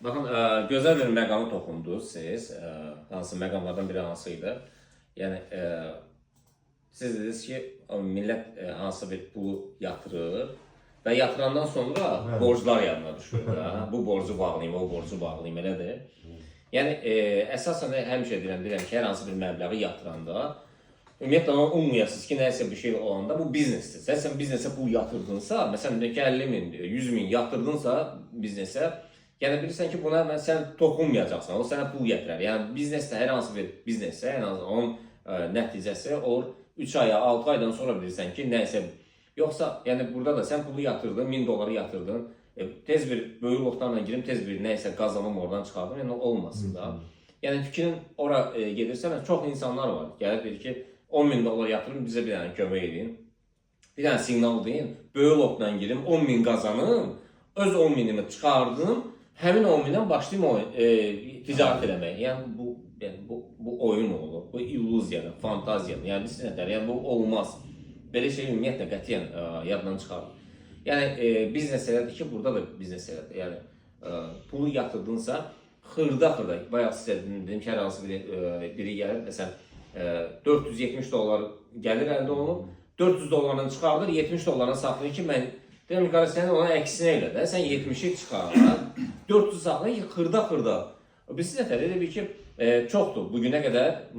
Baxın, gözəl bir məqamı toxundunuz siz. Hansı məqamlardan biri hansıydı? Yəni, siz dediniz ki, millət hansı bir pulu yatırır və yatırandan sonra borclar yanına düşür. Bu borcu bağlayayım, o borcu bağlayayım, elədir. Yəni, əsasən həmişə deyirəm ki, hər hansı bir məbləği yatıranda, ümumiyyətlə onu ummayasınız ki, nəsə bir şey olanda bu biznesdir. Sən biznesə pul yatırdınsa, məsələn, 50 min, 100 min yatırdınsa biznesə, yəni bilirsən ki, buna sən toxunmayacaqsan, o sənə pul gətirər. Yəni biznesdə hər hansı bir biznesdə, ən azından onun nəticəsi olur 3 aya, 6 aydan sonra bilirsən ki, nəsə. Yoxsa, yəni burada da sən pulu yatırdın, 1000 doları yatırdın, tez bir böyük lotlarla girim, tez bir nəsə qazanım oradan çıxardım, yəni olmasın da. Yəni fikrin ora gedirsə, çox insanlar var, gəlir deyir ki, 10 bin dolar yatırım, bizə bir dənə kömək edin. Bir dənə siqnal deyin, böyük lotla girim, 10 min qazanım, öz 10 minimi çıxardım, həmin 10 mindən başlayayım ticarət eləməyə. Yəni bu oyun olur, bu illüziyadır, fantaziyadır. Yəni biz nətər, yəni bu olmaz. Belə şey ümumiyyətlə qətiyyən yaddan çıxarır. Yəni biznes elədir ki, burada da biznes elədir. Yəni pulu yatırdınsa, xırda, bayaq sizə dedim ki, hər hansı biri gəlir, məsələn 470 dolar gəlir əldə olunub, 400 dolardan çıxardır, 70 dolardan saxlayır ki, mən deyirəm ki, sən ona əksinə elə də, sən 70'i çıxarır, 400 saxlayır ki, xırda. Biz nətər, elə bir ki, çoxdur. Bugünə qədər